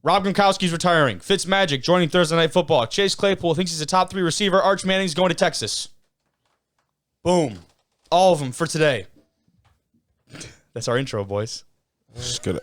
Rob Gronkowski's retiring. Fitzmagic joining Thursday Night Football. Chase Claypool thinks he's a top 3 receiver. Arch Manning's going to Texas. Boom. All of them for today. That's our intro, boys. Just gonna...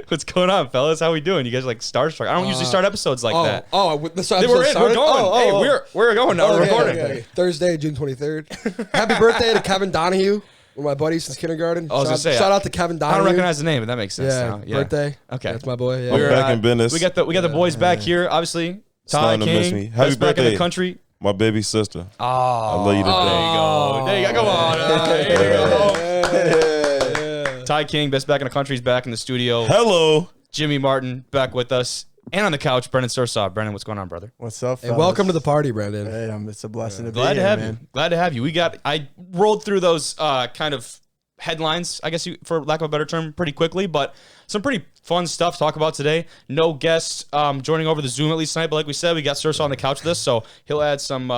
What's going on, fellas? How we doing? You guys like starstruck? I don't usually start episodes like that. We're going. We're going now. We're recording. Okay. Thursday, June 23rd. Happy birthday to Kevin Donahue, one of my buddies since kindergarten. Shout out to Kevin Donahue. I don't recognize the name, but that makes sense now. Yeah. Birthday. Okay. That's my boy. Yeah. We're back in business. We got the boys back here, obviously. Ty King. Happy back in birthday. the country. My baby sister. Oh. I love you today. There you go. Come on. There you go. Ty King, best back in the country, is back in the studio. Hello. Jimmy Martin back with us. And on the couch, Brendan Sursaw. Brendan, what's going on, brother? What's up, fellas? Hey, welcome to the party, Brendan. Hey, it's a blessing to be Glad here, to have man. you. Glad to have you. I rolled through those kind of headlines, I guess, for lack of a better term, pretty quickly, but some pretty fun stuff to talk about today. No guests joining over the Zoom at least tonight, but like we said, we got Sursaw on the couch with us, so he'll add some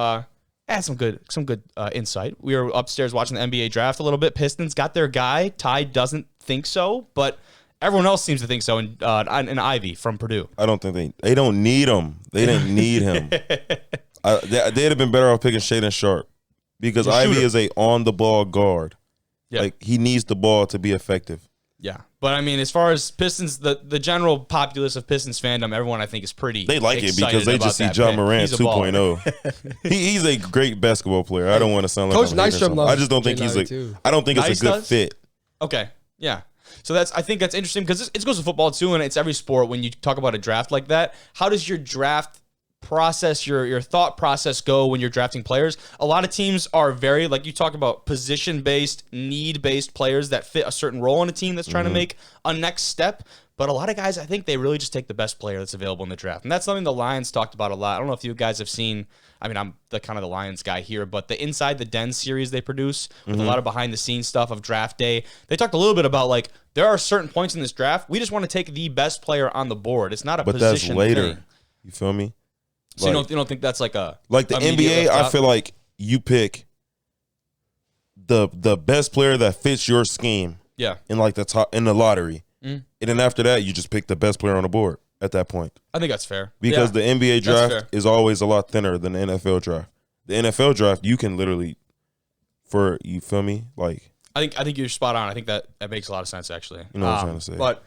good insight. We were upstairs watching the NBA draft a little bit. Pistons got their guy. Ty doesn't think so, but everyone else seems to think so. And Ivy from Purdue. I don't think they don't need him. They didn't need him. They'd have been better off picking Shaden Sharp because Ivy is a on the ball guard. Yeah. Like he needs the ball to be effective. Yeah, but I mean, as far as Pistons, the general populace of Pistons fandom, everyone I think is pretty. They like it because they just see John Morant 2.0. He's a great basketball player. I don't want to sound like Coach Nystrom loves. I just don't think he's I don't think it's a good fit. Okay, yeah. So I think that's interesting because it goes to football too, and it's every sport. When you talk about a draft like that, how does your draft process, your thought process go when you're drafting players? A lot of teams are very, like you talk about, position-based, need-based players that fit a certain role in a team that's trying to make a next step. But a lot of guys, I think they really just take the best player that's available in the draft. And that's something the Lions talked about a lot. I don't know if you guys have seen, I mean, I'm the kind of the Lions guy here, but the Inside the Den series they produce with a lot of behind-the-scenes stuff of draft day, they talked a little bit about, like, there are certain points in this draft, we just want to take the best player on the board. It's not a position that's later. thing. You feel me? So you don't think that's like a like the NBA? I feel like you pick the best player that fits your scheme. Yeah. In like the top in the lottery, and then after that, you just pick the best player on the board at that point. I think that's fair because the NBA draft is always a lot thinner than the NFL draft. The NFL draft, you can literally, you feel me, like. I think you're spot on. I think that makes a lot of sense, actually. You know what I'm trying to say. But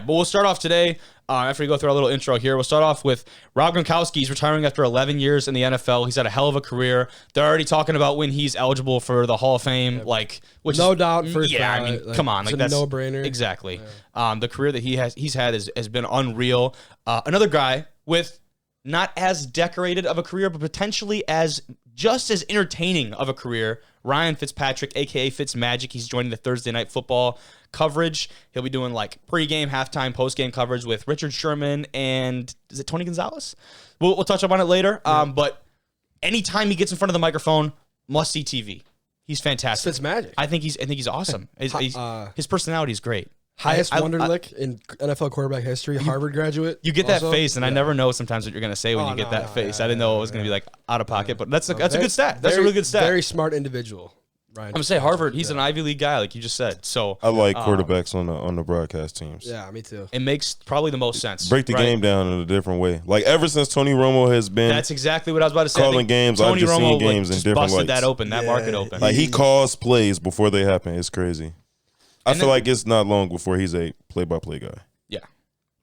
we'll start off today, after we go through our little intro here, we'll start off with Rob Gronkowski. He's retiring after 11 years in the NFL. He's had a hell of a career. They're already talking about when he's eligible for the Hall of Fame, which no doubt. First I mean, come on. That's a no-brainer. Exactly. Yeah. The career that he's had has been unreal. Another guy with not as decorated of a career, but potentially just as entertaining of a career, Ryan Fitzpatrick, a.k.a. Fitzmagic. He's joining the Thursday Night Football coverage. He'll be doing like pregame, halftime, postgame coverage with Richard Sherman and is it Tony Gonzalez? We'll touch up on it later. But anytime he gets in front of the microphone, must-see TV. He's fantastic. Fitzmagic. I think he's awesome. His personality is great. Highest Wonderlick in NFL quarterback history, Harvard graduate. You get that face, and I never know sometimes what you're going to say when you get that face. I didn't know it was going to be like out of pocket, but that's a good stat. That's a really good stat. Very smart individual, Ryan. I'm going to say Harvard, he's an Ivy League guy, like you just said. So I like quarterbacks on the broadcast teams. Yeah, me too. It makes probably the most sense. Break the game down in a different way. Like ever since Tony Romo has been that's exactly what I was about to say. Calling games, I've just seen games in different busted lights. that market open. Like he calls plays before they happen. It's crazy. I feel like it's not long before he's a play-by-play guy. Yeah.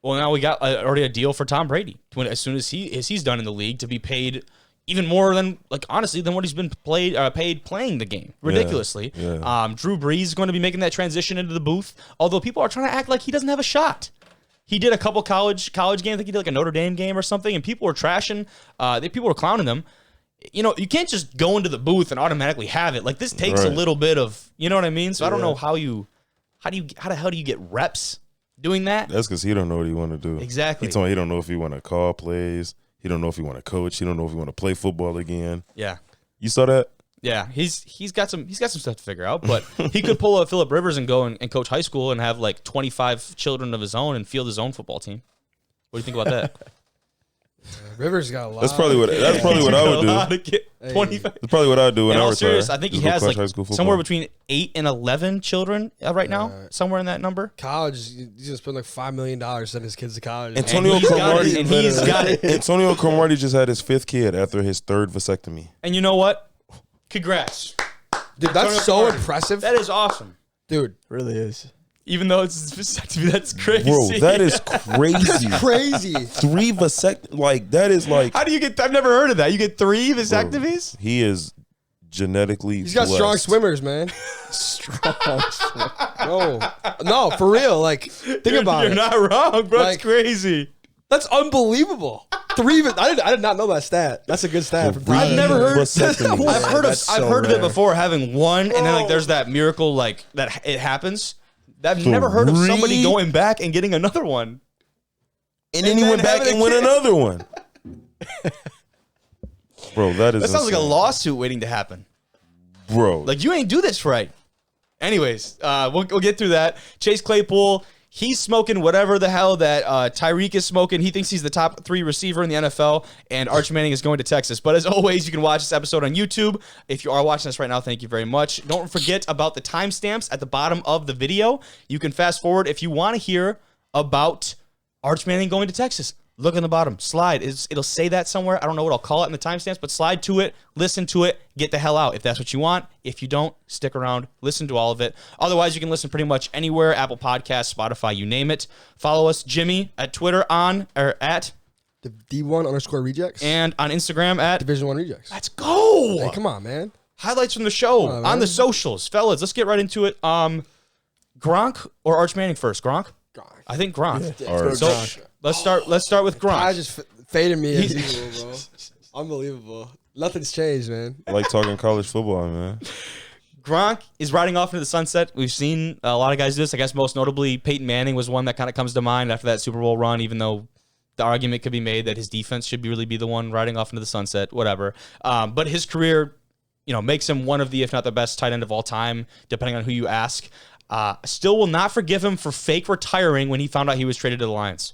Well, now we got already a deal for Tom Brady. As soon as he's done in the league, to be paid even more than, like, honestly, than what he's been paid playing the game. Ridiculously. Yeah. Drew Brees is going to be making that transition into the booth, although people are trying to act like he doesn't have a shot. He did a couple college games. I think he did like a Notre Dame game or something, and people were trashing. People were clowning him. You know, you can't just go into the booth and automatically have it. Like, this takes a little bit of, you know what I mean? So I don't know how the hell do you get reps doing that? That's because he don't know what he want to do. Exactly. He told me he don't know if he want to call plays. He don't know if he want to coach. He don't know if he want to play football again. Yeah. You saw that? Yeah. He's got some stuff to figure out, but he could pull a Phillip Rivers and go and coach high school and have like 25 children of his own and field his own football team. What do you think about that? Rivers got a lot. That's probably what I would do. 25. That's probably what I would do when I retire. Serious, I think he has like somewhere between 8 and 11 children right now, somewhere in that number. College, he's gonna spend like $5 million sending his kids to college. Antonio Cromartie just had his 5th kid after his 3rd vasectomy. And you know what? Congrats, dude. That's so impressive. That is awesome, dude. It really is. Even though it's vasectomy, that's crazy. Bro, that is crazy. That's crazy. 3 vasectomies, like that is like. How do you get? I've never heard of that. You get 3 vasectomies. Bro, he is genetically. He's got strong swimmers, man. Strong swimmers. No, for real. Like, think about it. You're not wrong, bro. Like, it's crazy. That's unbelievable. 3. I did not know that stat. That's a good stat. I've never heard. Vasectomies. I've heard of it before, having one, and then like there's that miracle like that it happens. I've never heard of somebody going back and getting another one. And then he went back and won another one. Bro, that sounds like a lawsuit waiting to happen. Bro. Like, you ain't do this right. Anyways, we'll get through that. Chase Claypool, he's smoking whatever the hell that Tyreek is smoking. He thinks he's the top 3 receiver in the NFL, and Arch Manning is going to Texas. But as always, you can watch this episode on YouTube. If you are watching this right now, thank you very much. Don't forget about the timestamps at the bottom of the video. You can fast forward if you want to hear about Arch Manning going to Texas. Look in the bottom. Slide. It'll say that somewhere. I don't know what I'll call it in the timestamps, but slide to it, listen to it, get the hell out if that's what you want. If you don't, stick around, listen to all of it. Otherwise, you can listen pretty much anywhere, Apple Podcasts, Spotify, you name it. Follow us, Jimmy, at Twitter at the D1_rejects. And on Instagram at Division 1 Rejects. Let's go. Hey, come on, man. Highlights from the show on the socials. Fellas, let's get right into it. Gronk or Arch Manning first? Gronk? Gronk. I think Gronk. Yeah, all right. So let's start with Gronk. I just faded me as usual, bro. Unbelievable. Nothing's changed, man. I like talking college football, man. Gronk is riding off into the sunset. We've seen a lot of guys do this. I guess most notably Peyton Manning was one that kind of comes to mind after that Super Bowl run, even though the argument could be made that his defense should really be the one riding off into the sunset, whatever. But his career, makes him one of the, if not the best tight end of all time, depending on who you ask. Still will not forgive him for fake retiring when he found out he was traded to the Lions.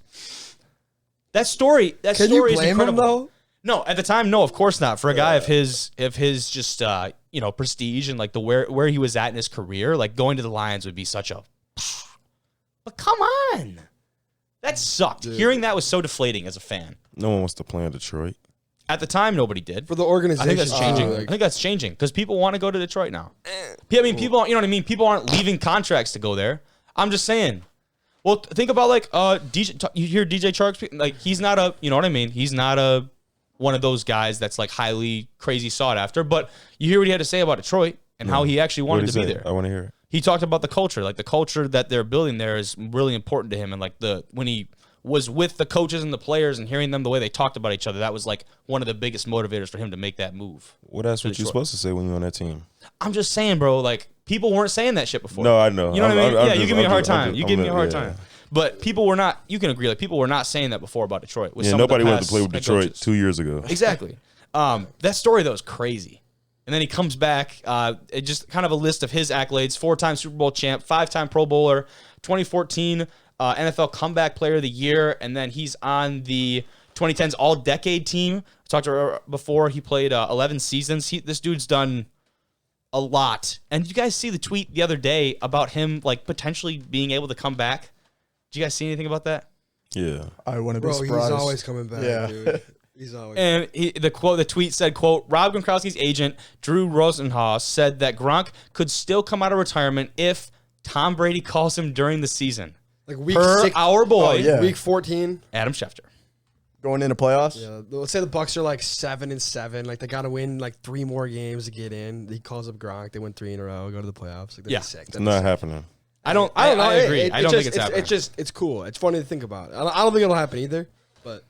That story is incredible. Him, though? No, at the time, no, of course not. For a guy of his just prestige and like the where he was at in his career, like going to the Lions would be such a. But come on, that sucked. Dude. Hearing that was so deflating as a fan. No one wants to play in Detroit. At the time, nobody did. For the organization, I think that's changing. I think that's changing because people want to go to Detroit now. I mean, people, you know what I mean? People aren't leaving contracts to go there. I'm just saying. Well, think about like DJ. You hear DJ Chark, like he's not a, you know what I mean? He's not a one of those guys that's like highly crazy sought after. But you hear what he had to say about Detroit and how he actually wanted to be there. I want to hear it. He talked about the culture, like the culture that they're building there is really important to him, and like when he was with the coaches and the players and hearing them the way they talked about each other, that was like one of the biggest motivators for him to make that move. Well, that's what you're supposed to say when you're on that team. I'm just saying, bro, like people weren't saying that shit before. No, I know. You know what I mean? Yeah, you give me a hard time. You give me a hard time. But people were not, you can agree, like people were not saying that before about Detroit. Yeah, nobody wanted to play with Detroit 2 years ago. Exactly. That story, though, is crazy. And then he comes back, it just kind of a list of his accolades: 4-time Super Bowl champ, 5-time Pro Bowler, 2014 NFL Comeback Player of the Year, and then he's on the 2010s All-Decade team. I talked to her before. He played 11 seasons. This dude's done a lot. And did you guys see the tweet the other day about him like potentially being able to come back? Did you guys see anything about that? Yeah. I wouldn't be surprised. He's always coming back, dude. He's always. And the tweet said, quote, Rob Gronkowski's agent, Drew Rosenhaus, said that Gronk could still come out of retirement if Tom Brady calls him during the season. Like week per 6, our boy, week 14. Adam Schefter. Going into playoffs? Yeah. Let's say the Bucs are like 7-7. Like they got to win like 3 more games to get in. He calls up Gronk. They win 3 in a row. Go to the playoffs. Like, yeah. Sick. It's not happening. I don't know. I agree. I don't think it's happening. It's cool. It's funny to think about. I don't think it'll happen either. But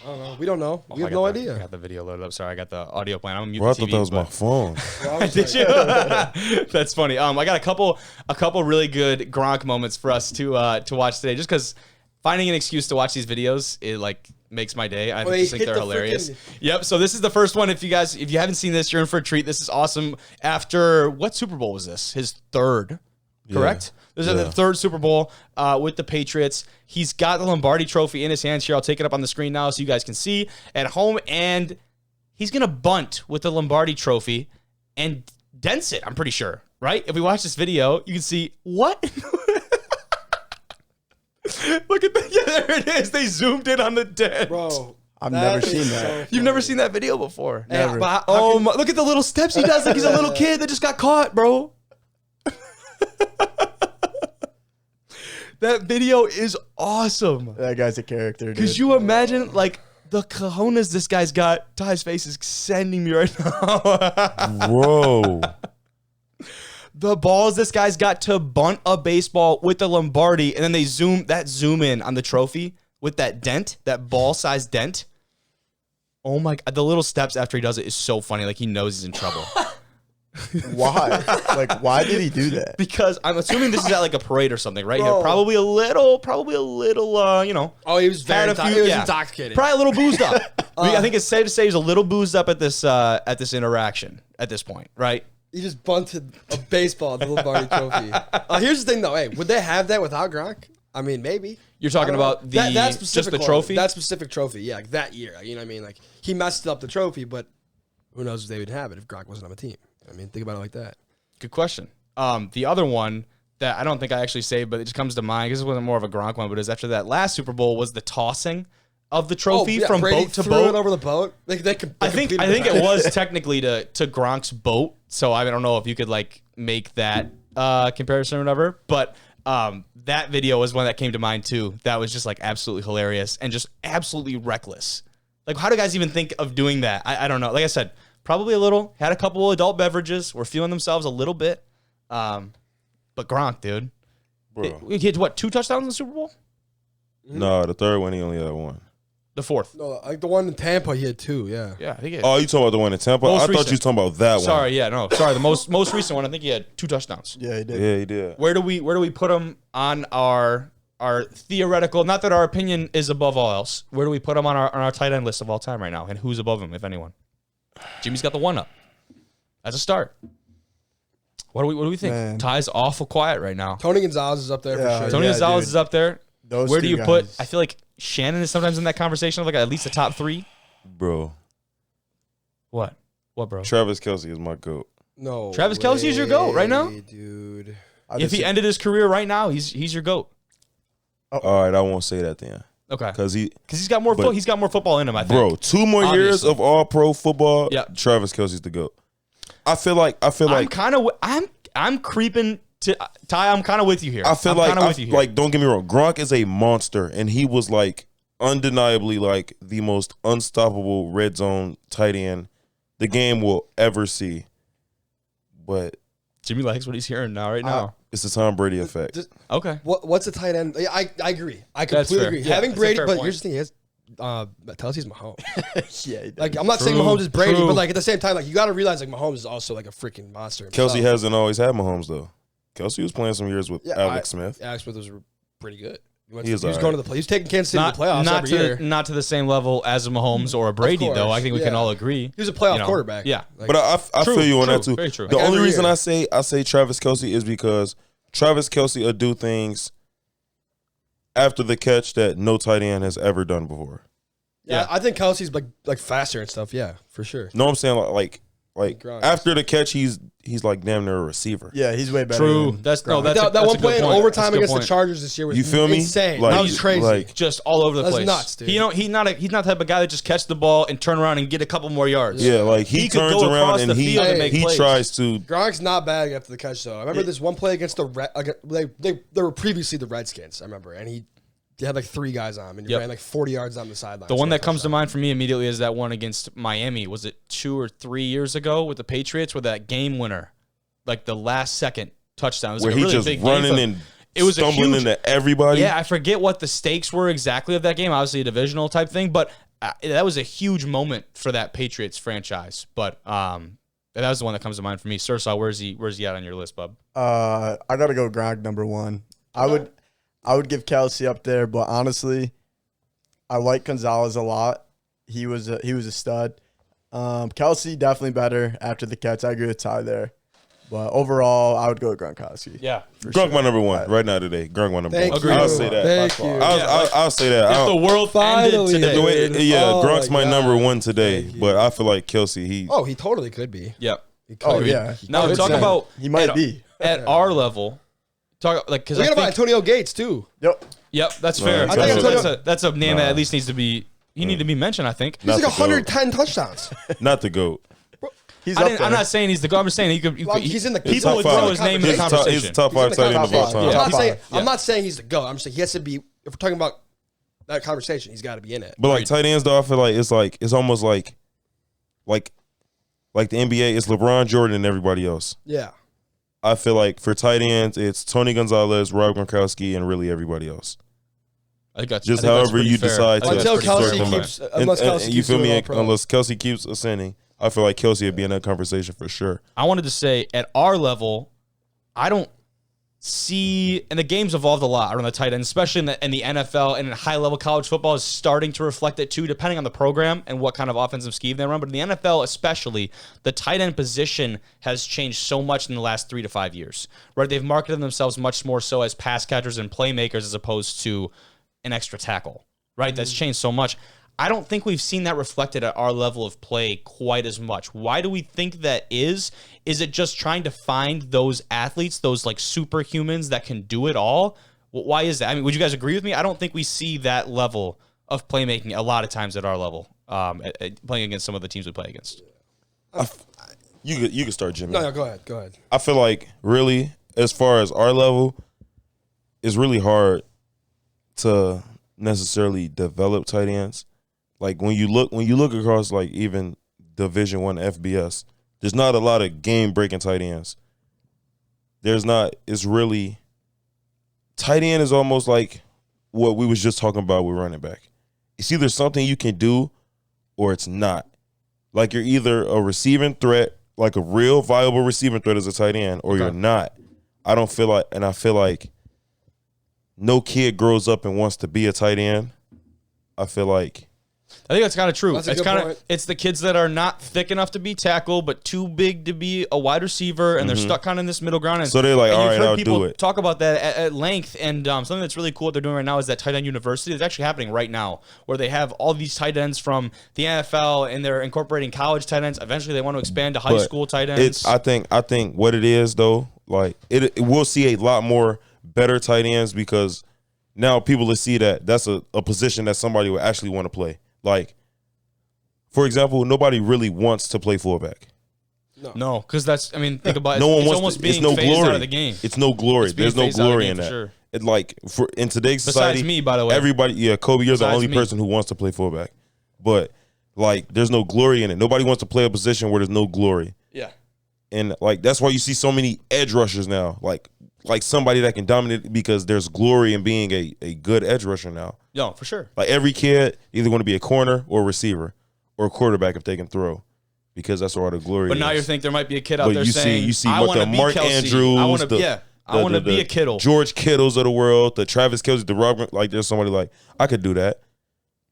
I don't know. We don't know. We have no idea. I got the video loaded up. Sorry, I got the audio playing. I'm gonna mute Bro, the TV. I thought that was my phone. Did you? That's funny. I got a couple really good Gronk moments for us to watch today. Just because finding an excuse to watch these videos, it like makes my day. I just think they're hilarious. Yep. So this is the first one. If you haven't seen this, you're in for a treat. This is awesome. After what Super Bowl was this? His third. correct? This is the third Super Bowl with the Patriots. He's got the Lombardi Trophy in his hands here. I'll take it up on the screen now so you guys can see at home. And he's going to bunt with the Lombardi Trophy and dents it, I'm pretty sure, right? If we watch this video, you can see, what? Look at that. Yeah, there it is. They zoomed in on the dent. Bro. I've never seen that. You've never seen that video before? Never. Look at the little steps he does like he's a little kid that just got caught, bro. That video is awesome. That guy's a character, dude. Could you imagine, like, the cojones this guy's got? Ty's face is sending me right now. Bro. The balls this guy's got to bunt a baseball with the Lombardi, and then they zoom in on the trophy with that dent, that ball-sized dent. Oh my God. The little steps after he does it is so funny. Like, he knows he's in trouble. Why? Like, why did he do that? Because I'm assuming this is at like a parade or something, right? Here, probably a little, you know. Oh, he was very yeah. intoxicated. Probably a little boozed up. I think it's safe to say he's a little boozed up at this interaction at this point, right? He just bunted a baseball at the Lombardi Trophy. Here's the thing, though. Hey, would they have that without Gronk? I mean, maybe. You're talking about just the trophy? That specific trophy, yeah, like that year. You know what I mean? Like, he messed up the trophy, but who knows if they would have it if Gronk wasn't on the team. I mean, think about it like that. Good question. The other one that I don't think I actually saved, but it just comes to mind, because this wasn't more of a Gronk one, but it was after that last Super Bowl, was the tossing of the trophy from Brady boat to threw boat. It over the boat. I think it was technically to Gronk's boat, so I don't know if you could like make that comparison or whatever, but that video was one that came to mind too. That was just like absolutely hilarious and just absolutely reckless. Like, how do guys even think of doing that? I don't know. Like I said, probably a little. Had a couple of adult beverages. Were feeling themselves a little bit. But Gronk, dude. Bro. He had, what, 2 touchdowns in the Super Bowl? No, the third one, he only had 1. The 4th. No, like the one in Tampa, he had 2, yeah. Yeah, I think it. Oh, you talking about the one in Tampa? Most I thought recent. you was talking about that one. Sorry, yeah, no. Sorry, the most recent one, I think he had 2 touchdowns. Yeah, he did. Yeah, he did. Where do we put him on our theoretical, not that our opinion is above all else, where do we put him on our tight end list of all time right now? And who's above him, if anyone? Jimmy's got the 1 up. As a start. What do we think? Man. Ty's awful quiet right now. Tony Gonzalez is up there Yeah, for sure. Tony Gonzalez dude. is up there. Those Where do two you put? guys. I feel like Shannon is sometimes in that conversation of like at least a top 3. Bro. What, bro? Travis Kelce is my GOAT. No. Travis Kelce is your GOAT right now? Dude. If he ended his career right now, he's your GOAT. All right, I won't say that then. Okay. Because he's got more but- he's got more football in him, I think. Bro, 2 more years Obviously. of all pro football. Yep. Travis Kelce's the GOAT. I feel like I'm creeping to Ty. I'm kind of with you here. I feel I'm like kinda with you here. like don't get me wrong, Gronk is a monster, and he was like undeniably like the most unstoppable red zone tight end the game will ever see. But Jimmy likes what he's hearing right now. it's the Tom Brady effect. Okay. What's a tight end? Yeah, I agree. I That's completely fair. agree. Yeah, Having that's a Brady, fair but point. here's the thing: he has Kelsey's Mahomes. Yeah, he did. Like, I'm not saying True, Mahomes is Brady, true. but like at the same time, like you got to realize like Mahomes is also like a freaking monster. himself. Kelsey hasn't always had Mahomes though. Kelsey was playing some years with Yeah, Alex Smith. Alex Smith was pretty good. He was He is going to the play. He was taking Kansas City to the playoffs every year. Not to the same level as a Mahomes or a Brady, course, though. I think we can yeah. all agree. He was a playoff You know, quarterback. yeah. Like, But I True, feel you on true, that too. very true. The Like only every reason year. I say Travis Kelce is because Travis Kelce will do things after the catch that no tight end has ever done before. yeah, Yeah. I think Kelsey's like faster and stuff. Yeah, for sure. No, I'm saying like Gronk. after the catch, he's like damn near a receiver. Yeah, he's way better. True. than That's Gronk. that's that a one good play in point. overtime That's a good against the point. Chargers this year was You feel me? insane. Like- that was crazy. like- Just all over the That's place. nuts, dude. He's not the type of guy that just catch the ball and turn around and get a couple more yards. Yeah, like he could turns go around across and the field and make he plays. tries to. Gronk's not bad after the catch though. I remember this one play against they were previously the Redskins. I remember, and he had like 3 guys on him, and he Yep. ran like 40 yards down the sideline. The one that comes to mind for me immediately is that one against Miami. Was it 2 or 3 years ago with the Patriots with that game winner, like the last second touchdown? It was Where like a he really just big game running for- and It was a stumbling huge- into everybody. Yeah, I forget what the stakes were exactly of that game. Obviously a divisional type thing, but that was a huge moment for that Patriots franchise. But that was the one that comes to mind for me. Sirsal, where's he at on your list, bub? I gotta go Gronk number 1. I would give Kelsey up there, but honestly, I like Gonzalez a lot. He was a stud. Kelsey definitely better after the catch. I agree with Ty there, But overall, I would go with Gronkowski. Yeah. Gronk my number one right now today. Gronk my number Thank one. you. I'll say that. Thank you. I'll say that. If the world Finally, ended today. dude. Yeah, Oh Gronk's my my number God. one today. Thank you. But I feel like Kelsey, he totally could be. Yep. He could Oh be. yeah. Now Good talk saying. about He might at, be. at our level. Talk like because We I got about think Antonio Gates too. Yep. yep, that's fair. I think That's a name that at least needs to be need to be mentioned. I think. He's Not like the GOAT. 110 touchdowns. not the GOAT. He's I up didn't, there. I'm not saying he's the goat. I'm just saying he could. He's in the people would top throw five. his name in the He's conversation. top five tight end of all time. Yeah. I'm not saying he's the GOAT. I'm saying he has to be. If we're talking about that conversation, he's got to be in it. But like tight ends, though, I feel like it's almost like the NBA. It's LeBron, Jordan, and everybody else. Yeah. I feel like for tight ends, it's Tony Gonzalez, Rob Gronkowski, and really everybody else. I think that's Just I think that's however pretty you fair. decide I to think Until that's pretty Kelsey fair. keeps, unless Kelsey you keeps feel doing me? all pro. Unless Kelsey keeps ascending, I feel like Kelsey would be in that conversation for sure. I wanted to say at our level, I don't see, and the game's evolved a lot around the tight end, especially in the NFL and in high level college football is starting to reflect it too, depending on the program and what kind of offensive scheme they run. But in the NFL, especially, the tight end position has changed so much in the last 3 to 5 years. Right? They've marketed themselves much more so as pass catchers and playmakers as opposed to an extra tackle. Right? That's changed so much. I don't think we've seen that reflected at our level of play quite as much. Why do we think that is? Is it just trying to find those athletes, those like superhumans that can do it all? Why is that? I mean, would you guys agree with me? I don't think we see that level of playmaking a lot of times at our level, playing against some of the teams we play against. You could start, Jimmy. No, go ahead. Go ahead. I feel like really, as far as our level, it's really hard to necessarily develop tight ends. Like when you look across like even Division I FBS, there's not a lot of game breaking tight ends. There's not. It's really tight end is almost like what we was just talking about with running back. It's either something you can do or it's not. Like you're either a receiving threat, like a real viable receiving threat as a tight end, or you're not. I don't feel like, and I feel like no kid grows up and wants to be a tight end. I feel like I think that's kind of true. That's a It's good kind of point. it's the kids that are not thick enough to be tackle, but too big to be a wide receiver, and they're stuck kind of in this middle ground. And, So they're like, and all you've right, heard I'll people do it. talk about that at length, and something that's really cool what they're doing right now is that tight end university. It's actually happening right now, where they have all these tight ends from the NFL, and they're incorporating college tight ends. Eventually, they want to expand to high But school tight ends. it's I think what it is though, like it we'll see a lot more better tight ends because now people will see that that's a position that somebody would actually want to play. Like, for example, nobody really wants to play fullback. no, because that's think about it. No one It's wants almost to, being it's no phased glory. out of the game. It's no glory. It's being There's no phased out of the glory game in for that. sure. It like for in today's Besides society, me, by the way. everybody, Kobe, you're the Besides only me. person who wants to play fullback. But like, there's no glory in it. Nobody wants to play a position where there's no glory. Yeah. And like that's why you see so many edge rushers now, like somebody that can dominate because there's glory in being a good edge rusher now. No, for sure. Like every kid either want to be a corner or a receiver or a quarterback if they can throw, because that's where all the glory. But is. now you think there might be a kid out But there you saying, see I what want the to be Mark Kelsey. Andrews, I want to be a Kittle. George Kittles of the world, the Travis Kelce, the Robert. Like there's somebody like I could do that.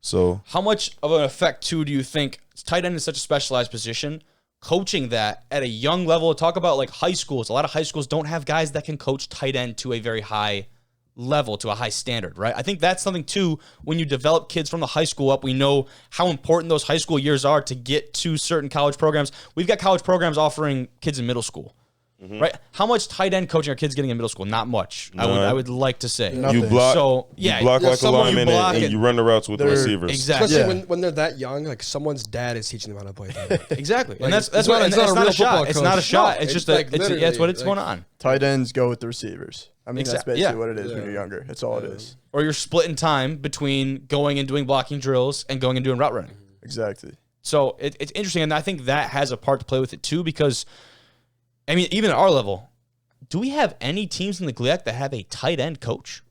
So How much of an effect, too, do you think tight end is such a specialized position? Coaching that at a young level, talk about like high schools. A lot of high schools don't have guys that can coach tight end to a very high level, to a high standard, right? I think that's something, too, when you develop kids from the high school up, we know how important those high school years are to get to certain college programs. We've got college programs offering kids in middle school. Right? How much tight end coaching are kids getting in middle school? Not much. I would like to say. Nothing. you block, So, yeah, you block yeah, like a someone you lineman block and and you run the routes with the they're- receivers. Exactly. Especially Yeah. when they're that young, like someone's dad is teaching them how to play. tight end. Exactly. Like, and that's it's what not- and it's not it's a not real a shot. football It's not a coach. shot. No, It's it's just like it's literally, what it's like- going on. Tight ends go with the receivers. I mean, that's basically yeah. what it is when Yeah. you're younger. That's all it is. Or you're splitting time between going and doing blocking drills and going and doing route running. Exactly. So it's interesting, and I think that has a part to play with it too, because I mean, even at our level, do we have any teams in the GLIAC that have a tight end coach?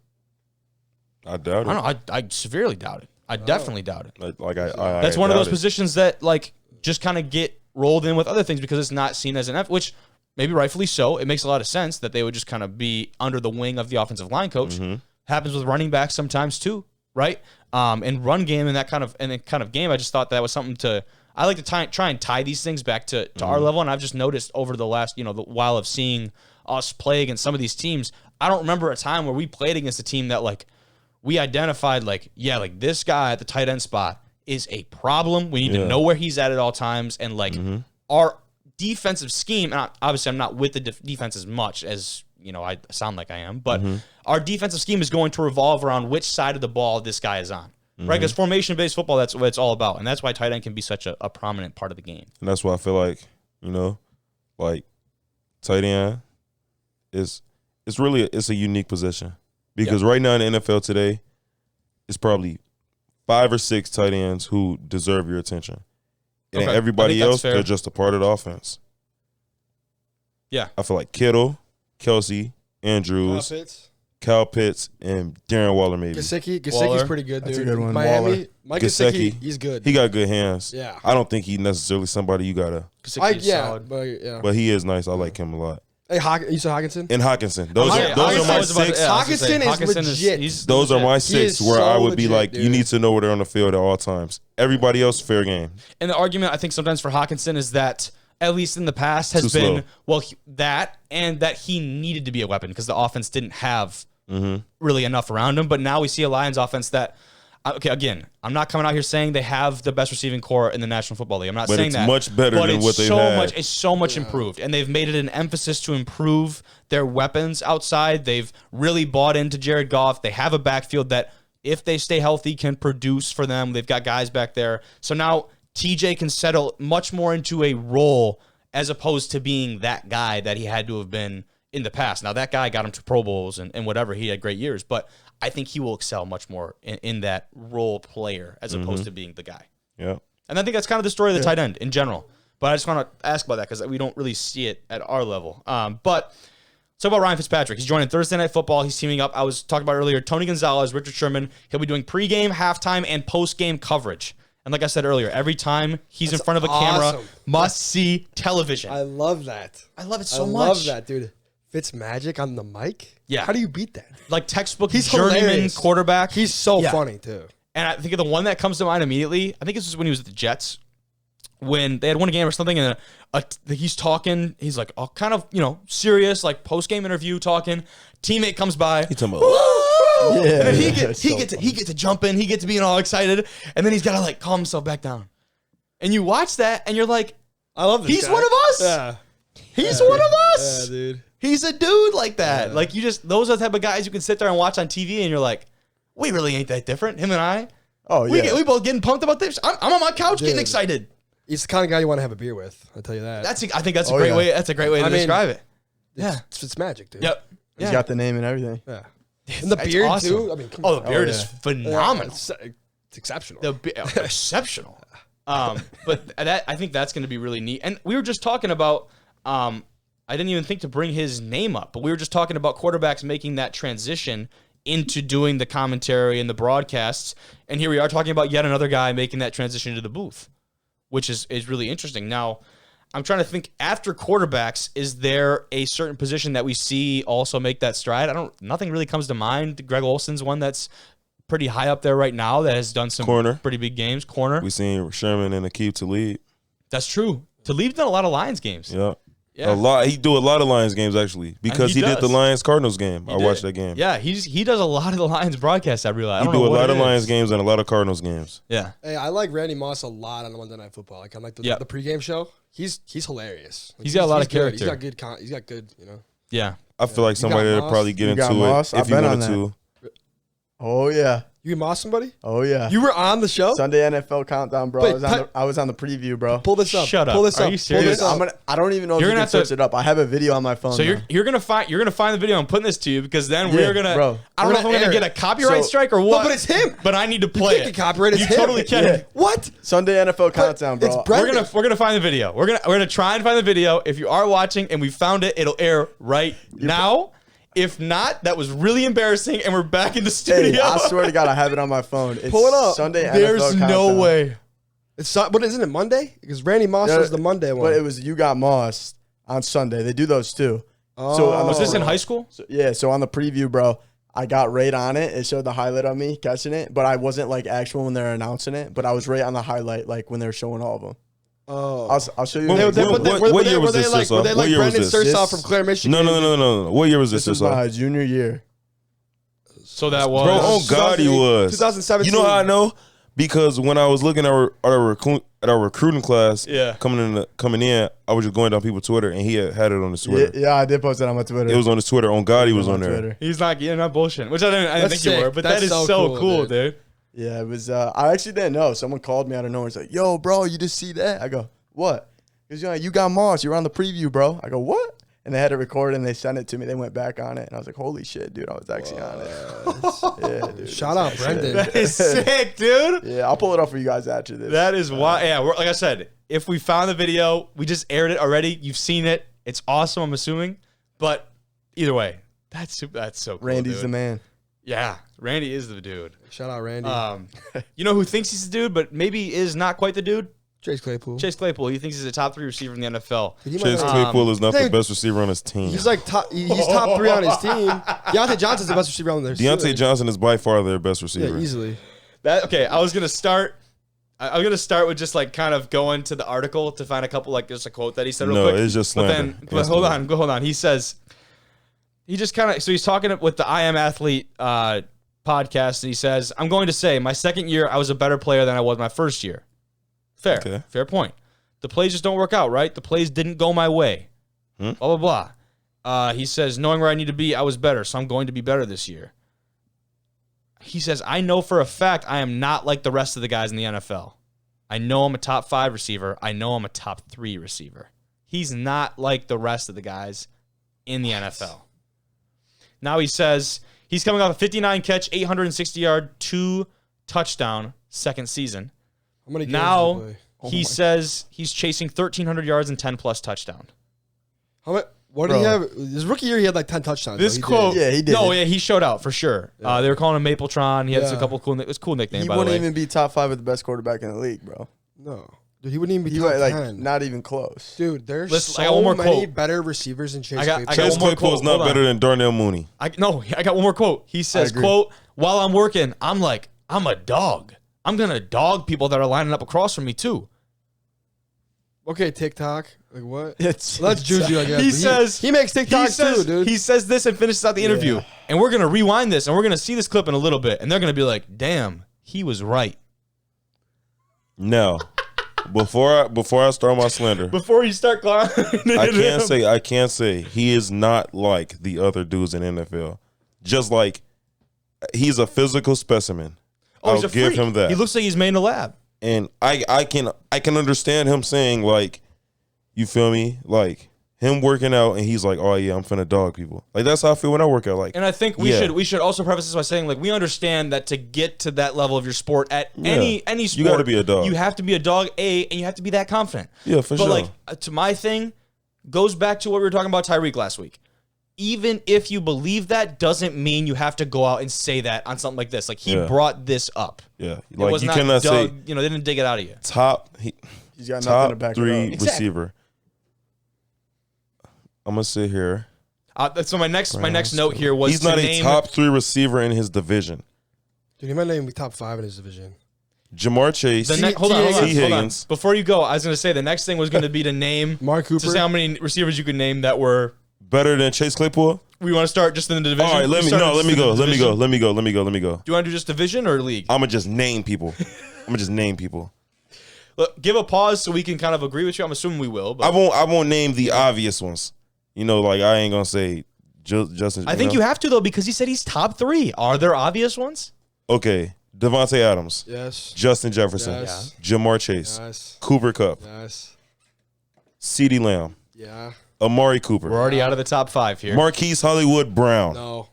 I doubt it. I don't know. I severely doubt it. I definitely doubt it. Like I That's one of doubt those it. positions that like just kind of get rolled in with other things because it's not seen as an F, which maybe rightfully so. It makes a lot of sense that they would just kind of be under the wing of the offensive line coach. Happens with running backs sometimes too, right? And run game and that kind of game. I just thought that was something to I like to try and tie these things back to our level, and I've just noticed over the last, the while of seeing us play against some of these teams, I don't remember a time where we played against a team that, like, we identified, like, yeah, like, this guy at the tight end spot is a problem. We need to know where he's at all times, and, like, our defensive scheme, and obviously I'm not with the defense as much as, I sound like I am, but our defensive scheme is going to revolve around which side of the ball this guy is on. Right, because formation-based football, that's what it's all about, and that's why tight end can be such a prominent part of the game. And that's why I feel like, like tight end it's a unique position because right now in the NFL today, it's probably 5 or 6 tight ends who deserve your attention, and everybody else they're just a part of the offense. Yeah, I feel like Kittle, Kelsey, Andrews, Kyle Pitts, and Darren Waller maybe. Gesicki's pretty good, dude. That's a good one. Miami, Mike Gesicki, Gesicki, he's good. He got good hands. Yeah. I don't think he's necessarily somebody you got to. But he is nice. I like him a lot. Hey, you said Hawkinson? And Hawkinson. Those are my 6. Hawkinson is legit. Those are my 6 where I would be like, dude. you need to know where they're on the field at all times. Everybody else, fair game. And the argument I think sometimes for Hawkinson is that, at least in the past, has Too been, slow. that he needed to be a weapon because the offense didn't have really enough around him. But now we see a Lions offense that, again, I'm not coming out here saying they have the best receiving core in the National Football League. I'm not saying that. But it's much better than what they've had. It's so much improved. And they've made it an emphasis to improve their weapons outside. They've really bought into Jared Goff. They have a backfield that, if they stay healthy, can produce for them. They've got guys back there. So now TJ can settle much more into a role as opposed to being that guy that he had to have been in the past. Now, that guy got him to Pro Bowls and whatever. He had great years. But I think he will excel much more in that role player as opposed to being the guy. Yeah. And I think that's kind of the story of the tight end in general. But I just want to ask about that because we don't really see it at our level. But let's talk about Ryan Fitzpatrick. He's joining Thursday Night Football. He's teaming up. I was talking about earlier, Tony Gonzalez, Richard Sherman. He'll be doing pregame, halftime, and postgame coverage. And like I said earlier, every time he's in front of a camera, must-see television. I love that. I love it so much. I love that, dude. Fitzmagic on the mic? Yeah. How do you beat that? Like textbook He's journeyman hilarious. quarterback. He's so funny, too. And I think of the one that comes to mind immediately, I think this was when he was at the Jets, when they had won a game or something, and he's talking, he's like, kind of, serious, like post-game interview talking. Teammate comes by. He's talking about, and then he gets to jump in, he gets to being all excited, and then he's got to like calm himself back down. And you watch that, and you're like, I love this he's guy. one of us. Yeah. He's one of us. Yeah, dude. He's a dude like that. Yeah. Like, those are the type of guys you can sit there and watch on TV, and you're like, we really ain't that different, him and I. Oh, yeah. We both getting pumped about this. I'm on my couch getting Dude. excited. He's the kind of guy you want to have a beer with. I'll tell you that. I think that's a great way. That's a great way to describe it. Yeah. It's magic, dude. Yep. He's got the name and everything. Yeah. And the That's beard, awesome. too. I mean, come Oh, on. the beard yeah. is phenomenal. It's exceptional. Exceptional. But I think that's going to be really neat. And we were just talking about, I didn't even think to bring his name up, but we were just talking about quarterbacks making that transition into doing the commentary and the broadcasts. And here we are talking about yet another guy making that transition to the booth, which is really interesting. Now, I'm trying to think, after quarterbacks, is there a certain position that we see also make that stride? Nothing really comes to mind. Greg Olson's one that's pretty high up there right now that has done some pretty big games. Corner. we seen Sherman and Aqib Talib. That's true. Talib's done a lot of Lions games. Yeah. Yeah. A lot. He do a lot of Lions games actually because he he did the does. Lions Cardinals game. I watched that game. Yeah, he does a lot of the Lions broadcasts, I realize. He do a lot of Lions games and a lot of Cardinals games. Yeah. Hey, I like Randy Moss a lot on the Monday Night Football. Like, I like the pregame show. He's hilarious. Like, He's got a lot of good. character. He's got good, Yeah. I feel like somebody would probably get into Moss? it if I've you been wanted on to. Oh, yeah. You Moss somebody? Oh, yeah. You were on the show? Sunday NFL Countdown, bro. Wait, I was on the preview, bro. Pull this up. Shut up. Pull this Are up. you Pull serious? this up. I don't even know if You're you gonna can have search it up. I have a video on my phone. So now. you're gonna find the video. I'm putting this to you because then we're gonna. bro. I don't know if I'm gonna get a copyright strike or what. No, but it's him. But I need to play can't it. get copyright. It's you him. totally can. Yeah. What? Sunday NFL Countdown, bro. it's Brendan. We're gonna find the video. We're gonna try and find the video. If you are watching and we found it, it'll air right now. If not, that was really embarrassing, and we're back in the studio. Hey, I swear to God, I have it on my phone. It's Pull it up. Sunday NFL There's no Countdown. way. But isn't it Monday? Because Randy Moss was the Monday one. But it was You Got Moss on Sunday. They do those too. So on the Was this in high school? So on the preview, bro, I got right on it. It showed the highlight of me catching it, but I wasn't like actual when they were announcing it. But I was right on the highlight, like when they were showing all of them. Oh. I'll show you. What year was this? Were they like Brendan Sirsoff from Clare, Michigan? No. What year was this? This was my junior year. So that was. Bro, oh God, he was. 2017. You know how I know? Because when I was looking at our recruiting class, coming in, I was just going down people's Twitter, and he had it on his Twitter. Yeah, I did post it on my Twitter. It was on his Twitter. On God, he was on there. Twitter. He's not bullshitting, which I didn't think you were, but That's that is so cool, dude. Yeah, it was. I actually didn't know. Someone called me out of nowhere. It's like, "Yo, bro, you just see that?" I go, "What?" Because you got Moss. You're on the preview, bro. I go, "What?" And they had it recorded, and they sent it to me. They went back on it, and I was like, "Holy shit, dude! I was actually on it." Yeah, dude. Shout out Brendan. That is sick, dude. Yeah, I'll pull it up for you guys after this. That is why. Yeah, like I said, if we found the video, we just aired it already. You've seen it. It's awesome. I'm assuming, but either way, that's so cool. Randy's dude. the man. Yeah, Randy is the dude. Shout out Randy. You know who thinks he's the dude, but maybe is not quite the dude? Chase Claypool. Chase Claypool. He thinks he's a top 3 receiver in the NFL. Chase Claypool is not the best receiver on his team. He's like he's top 3 on his team. Deontay Johnson's the best receiver on their team. Deontay Johnson is by far their best receiver. Yeah, easily. Okay, I was gonna start with just like kind of going to the article to find a couple, like just a quote that he said real quick. No, it's just slander. But hold on. He says he just kind of he's talking with the I Am Athlete podcast, and he says, "I'm going to say my second year I was a better player than I was my first year." Fair point. The plays just don't work out, right? The plays didn't go my way. Blah, blah, blah. He says, knowing where I need to be, I was better, so I'm going to be better this year. He says, I know for a fact I am not like the rest of the guys in the NFL. I know I'm a top 5 receiver. I know I'm a top 3 receiver. He's not like the rest of the guys in the NFL. Now he says he's coming off a 59 catch, 860 yard, 2 touchdown second season. How many games now did he play? he says he's chasing 1,300 yards and 10 plus touchdown. What did he have? His rookie year, he had like 10 touchdowns. This quote, Yeah, he did. No, yeah, he showed out for sure. Yeah. They were calling him Mapletron. He had a couple cool. It was a cool nickname. He by the way. wouldn't even be top 5 with the best quarterback in the league, bro. No. Dude, he wouldn't even be He top was like 10. not even close. Dude, there's Listen, I got one so more many quote. better receivers than Chase I got Claypool. Chase one more Claypool is quote. not Hold on. better than Darnell Mooney. I got one more quote. He says, agree. quote, while I'm working, I'm like, I'm a dog. I'm going to dog people that are lining up across from me too. Okay, TikTok. Like what? It's Well, that's Juju, I guess. He but says he makes TikToks too, dude. He says this and finishes out the interview. Yeah. And we're going to rewind this and we're going to see this clip in a little bit. And they're going to be like, damn, he was right. Now, before I start my slander, Before you start clowning I can't say he is not like the other dudes in NFL. Just like he's a physical specimen. he's I'll a give freak. him that. He looks like he's made in a lab. And I can understand him saying, like, you feel me? Like him working out and he's like, oh yeah, I'm finna dog people. Like that's how I feel when I work out. Like, And I think we should also preface this by saying, like, we understand that to get to that level of your sport at any sport, you gotta be a dog. You have to be a dog, and you have to be that confident. Yeah, for sure. But like to my thing, goes back to what we were talking about Tyreek last week. Even if you believe that, doesn't mean you have to go out and say that on something like this. Like he brought this up. yeah, It like was you not cannot say they didn't dig it out of you. he's got nothing to top back 3 it up. receiver. I'm gonna sit here. So my next note here was He's not name, a top 3 receiver in his division. Dude, he might not even be top 5 in his division. Jamar Chase, hold on. Higgins. Before you go, I was going to say the next thing was going to be to name Mark Cooper. To say how many receivers you could name that were. better than Chase Claypool. We want to start just in the division. All right, let me go. Do Do you want you to do just division or league? I'm gonna just name people. Look, give a pause so we can kind of agree with you. I'm assuming we will. But I won't name the obvious ones. You know, like I ain't gonna say Justin. I think you have to though because he said he's top 3. Are there obvious ones? Okay, Devontae Adams, Yes. Justin Jefferson, Yes. Jamar Chase, Yes. Cooper Kupp, Yes. CeeDee Lamb, Yeah. Amari We're Cooper, already out of the top 5 here. Marquise Hollywood Brown. No.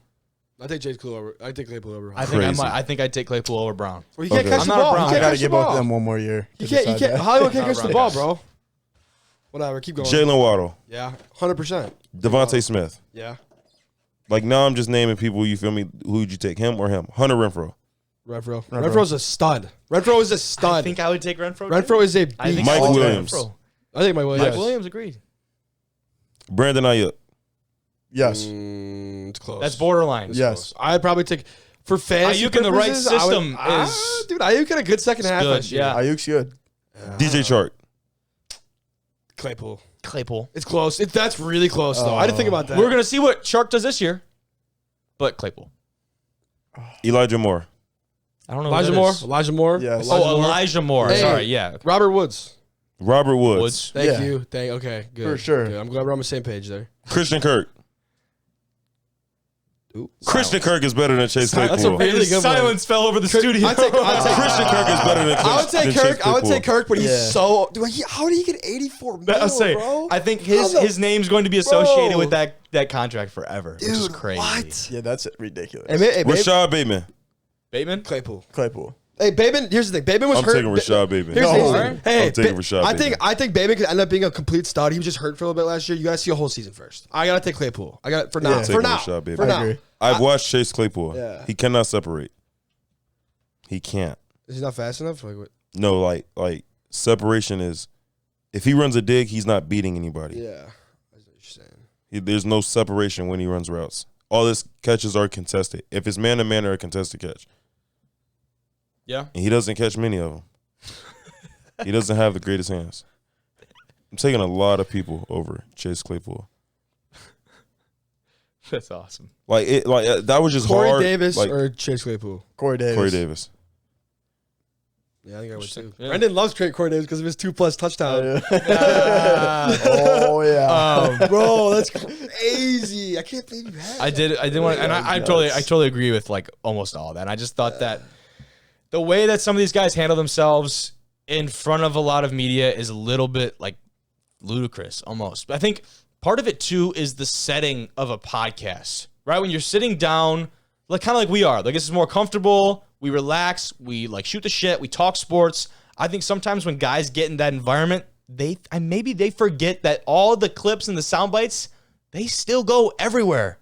I take Claypool over. I take Claypool over. I think Crazy. I think I'd take Claypool over Brown. Well, he can't Okay. catch I'm the not a ball. Brown. He I can't gotta catch the give both of ball. them one more year. He to can't. decide that. Hollywood can't catch the Right. ball, bro. Whatever. Keep going. Jalen Waddle, Yeah. 100%. Devontae Smith. Yeah. Like now, I'm just naming people. You feel me? Who would you take, him or him? Hunter Renfro, Renfro. Renfro's a stud. Renfro is a I stud. think I would take Renfro. Renfro is a beast. I think Mike I would take Williams. Renfro. I think Mike Williams. Mike Williams agreed. Brandon Ayuk, Yes. It's close. That's borderline. Yes. I'd probably take for fantasy Ayuk in the right purposes, I would- system is dude. Ayuk had a good second half good, last year. yeah. Ayuk's good. DJ Chark, Claypool. Claypool. It's close. That's really close, though. I didn't think about that. We're gonna see what Shark does this year, but Claypool. Elijah Moore. I don't know. Elijah Moore. Yes. Elijah Moore. Hey. Sorry, yeah. Robert Woods. Robert Woods. Thank Yeah. you. Okay, good. For sure. Good. I'm glad we're on the same page there. Christian Kirk. Ooh. Christian Kirk is better than Chase Claypool. That's a really good one. Silence fell over the studio. I'd take Christian Kirk is better than I would say than Kirk. Chase I would say Claypool. Kirk, but he's Yeah. so. Dude, how did he get 84 I'll million, say, bro? I think How the- his name's going to be associated Bro. with that contract forever, which is Dude, crazy. what? Yeah, that's ridiculous. Hey, Rashad Bateman. Bateman? Claypool. Claypool. Hey, Bateman. Here's the thing. Bateman was I'm hurt. taking Rashad Bateman. Here's No. the thing. Hey, I'm taking Rashad I think Bateman could end up being a complete stud. He was just hurt for a little bit last year. You gotta see a whole season first. I gotta take Claypool. I got it for now. Yeah. For Taking now. Rashad Bateman. For I now. agree. I've watched Chase Claypool. Yeah. He cannot separate. He can't. Is he not fast enough? Like what? No, like separation is if he runs a dig, he's not beating anybody. Yeah. That's what you're saying. There's no separation when he runs routes. All his catches are contested. If it's man to man or a contested catch, Yeah. and he doesn't catch many of them. He doesn't have the greatest hands. I'm taking a lot of people over Chase Claypool. That's awesome. That was just Corey hard. Davis like, or Chase Claypool? Corey Davis. Corey Davis. Yeah, I think I would too. Yeah. Brendan loves Corey Davis because of his 2+ touchdowns. Oh yeah. Bro, that's crazy. I can't believe you had I did want, and I totally agree with like almost all that. And I just thought that the way that some of these guys handle themselves in front of a lot of media is a little bit like ludicrous almost. I think part of it too is the setting of a podcast, right? When you're sitting down, like kind of like we are, like this is more comfortable. We relax, we like shoot the shit, we talk sports. I think sometimes when guys get in that environment, maybe they forget that all the clips and the sound bites, they still go everywhere.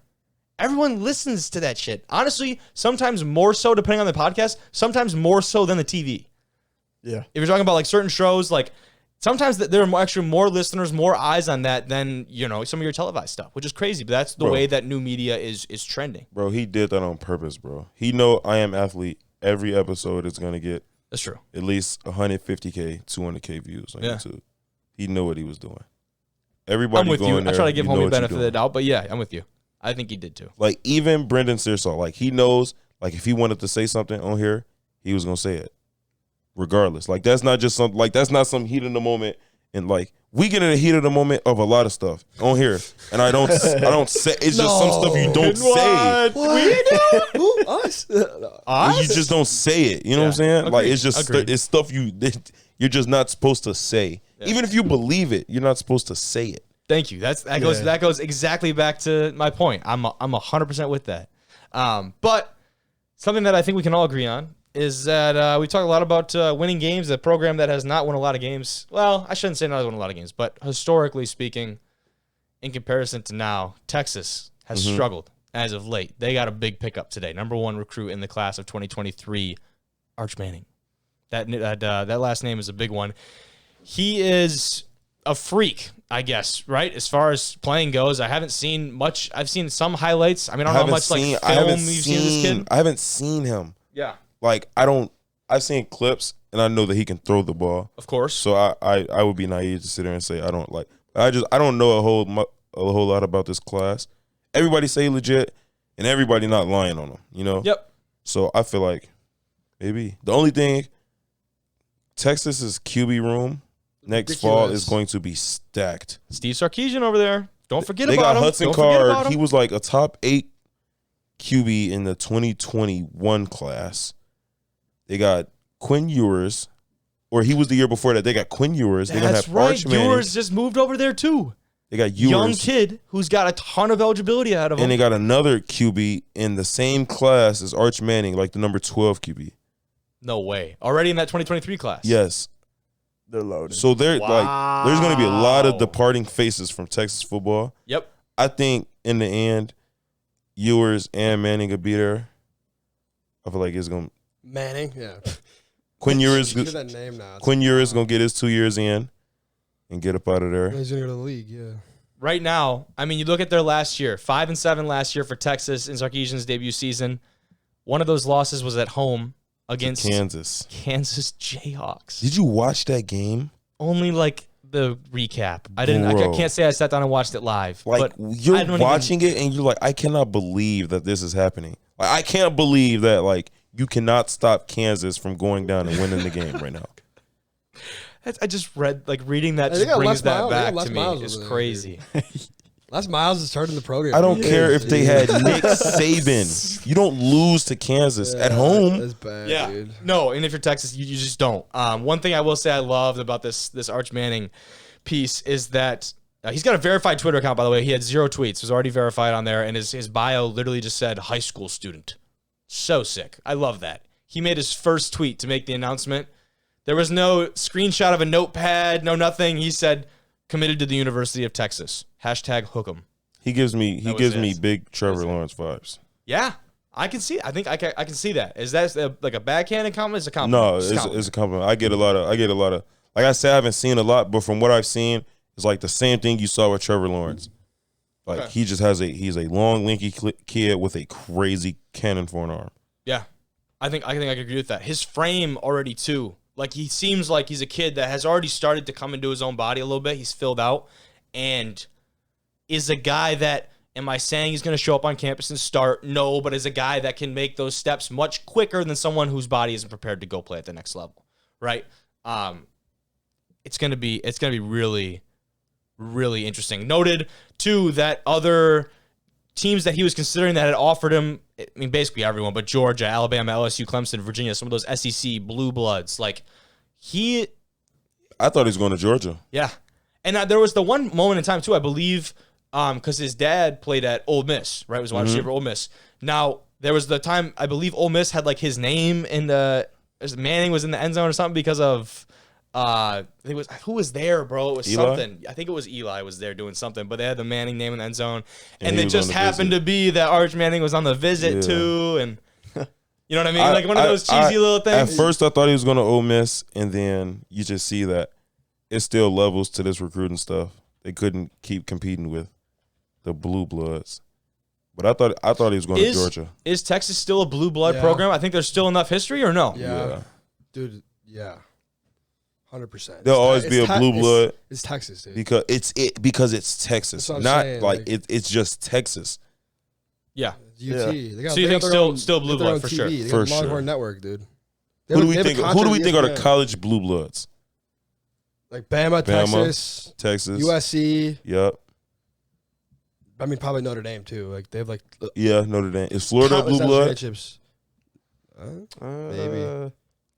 Everyone listens to that shit. Honestly, sometimes more so depending on the podcast, sometimes more so than the TV. Yeah. If you're talking about like certain shows, like sometimes there are actually more listeners, more eyes on that than, some of your televised stuff, which is crazy. But that's the way that new media is trending. Bro, he did that on purpose, bro. He know I Am Athlete. Every episode is going to get That's true. at least 150K, 200K views on YouTube. He knew what he was doing. Everybody I'm with going you. there. I try to give know homie what benefit you're of the doing. doubt, but yeah, I'm with you. I think he did too. Like even Brendan Searsall, like he knows, like if he wanted to say something on here, he was gonna say it, regardless. Like that's not just some, like that's not some heat in the moment. And like we get in the heat of the moment of a lot of stuff on here, and I don't say. It's just some stuff you don't say. What? Who? Us? You just don't say it. You know what I'm saying? Like Agreed. it's just Agreed. it's stuff you're just not supposed to say. Even if you believe it, you're not supposed to say it. Thank you. That goes exactly back to my point. I'm 100% with that. But something that I think we can all agree on is that we talk a lot about winning games. A program that has not won a lot of games. Well, I shouldn't say not won a lot of games, but historically speaking, in comparison to now, Texas has struggled as of late. They got a big pickup today. Number 1 recruit in the class of 2023, Arch Manning. That last name is a big one. He is a freak, I guess, right? As far as playing goes, I haven't seen much. I've seen some highlights. I mean, I don't know how much film you've seen of this kid. I haven't seen him. Yeah, Like I've seen clips and I know that he can throw the ball. of course. So I would be naive to sit there and say I don't know a whole lot about this class. Everybody say legit and everybody not lying on him, Yep. So I feel like maybe the only thing Texas's QB room next fall is going to be stacked. Steve Sarkisian over there. Don't forget They about got him. Hudson Don't forget about Card. him. He was like a top 8 QB in the 2021 class. They got Quinn Ewers, or he was the year before that. They got Quinn Ewers. They're gonna That's have right. Arch Manning. Ewers just moved over there too. They got Ewers. Young kid who's got a ton of eligibility ahead of him. And they got another QB in the same class as Arch Manning, like the number 12 QB. No way. Already in that 2023 class. Yes. They're loaded. So they're like, there's going to be a lot of Wow. departing faces from Texas football. Yep. I think in the end, Ewers and Manning will be there. I feel like it's going to. Manning, yeah. Quinn Ewers Look at that name now. Quinn Ewers going to get his 2 years in and get up out of there. He's gonna go to the league, yeah. Right now, I mean, you look at their last year, 5-7 last year for Texas in Sarkisian's debut season. One of those losses was at home against Kansas Jayhawks. Did you watch that game? Only like the recap. I didn't. I Bro. can't say I sat down and watched it live. Like, but you're watching it and you're like, I cannot believe that this is happening. Like, I can't believe that, like, you cannot stop Kansas from going down and winning the game right now. I just read, like, reading that They just got brings Les that Miles. They got back Les to Miles me. It's over there, crazy. Les Miles is starting the program. I don't care if they had Nick Saban. You don't lose to Kansas at home. That's bad, Yeah. dude. No, and if you're Texas, you just don't. One thing I will say I loved about this Arch Manning piece is that he's got a verified Twitter account, by the way. He had 0 tweets. It was already verified on there, and his bio literally just said high school student. So sick. I love that. He made his first tweet to make the announcement. There was no screenshot of a notepad, no nothing. He said, committed to the University of Texas. #hook'em. He gives me big Trevor Lawrence vibes. Yeah, I can see. I think I can see that. Is that like a backhanded compliment? It's a compliment. No, it's a compliment. I get a lot of. Like I said, I haven't seen a lot, but from what I've seen, it's like the same thing you saw with Trevor Lawrence. Like Okay. he just has he's a long, lanky kid with a crazy cannon for an arm. Yeah, I think I can agree with that. His frame already too. Like he seems like he's a kid that has already started to come into his own body a little bit. He's filled out and is a guy that. Am I saying he's going to show up on campus and start? No, but is a guy that can make those steps much quicker than someone whose body isn't prepared to go play at the next level, right? It's gonna be really, really interesting. Noted too that other teams that he was considering that had offered him, I mean basically everyone, but Georgia, Alabama, LSU, Clemson, Virginia, some of those SEC blue bloods, like I thought he was going to Georgia. yeah. And there was the one moment in time too, I believe. Because his dad played at Ole Miss, right? Was a wide receiver at Ole Miss. Now, there was the time, I believe Ole Miss had like his name in Manning was in the end zone or something because of, I think it was, who was there, bro? It was Eli? something. I think it was Eli was there doing something, but they had the Manning name in the end zone. And he it was just on the happened visit. to be that Arch Manning was on the visit Yeah. too. And you know what I mean? Like one of those cheesy little things. At first, I thought he was going to Ole Miss, and then you just see that it's still levels to this recruiting stuff. They couldn't keep competing with the blue bloods, but I thought he was going to Georgia. Is Texas still a blue blood Yeah. program? I think there's still enough history, or no? Yeah. Dude, yeah. 100%. There'll always be a blue blood It's Texas, dude. because it's Texas, That's what I'm not saying, like like- it's just Texas. Yeah. UT. They got, So you they think got their still- own- still blue they got their blood own for TV. sure. They got For the Longhorn sure. Network, dude. They Who have- do we they have a think? Who do contract we with think are the ESPN. college blue bloods? Like Bama, Texas, Texas, USC. Yep. I mean, probably Notre Dame too. Like they have like Yeah, Notre Dame. Is Florida a countless blue blood? championships. Maybe.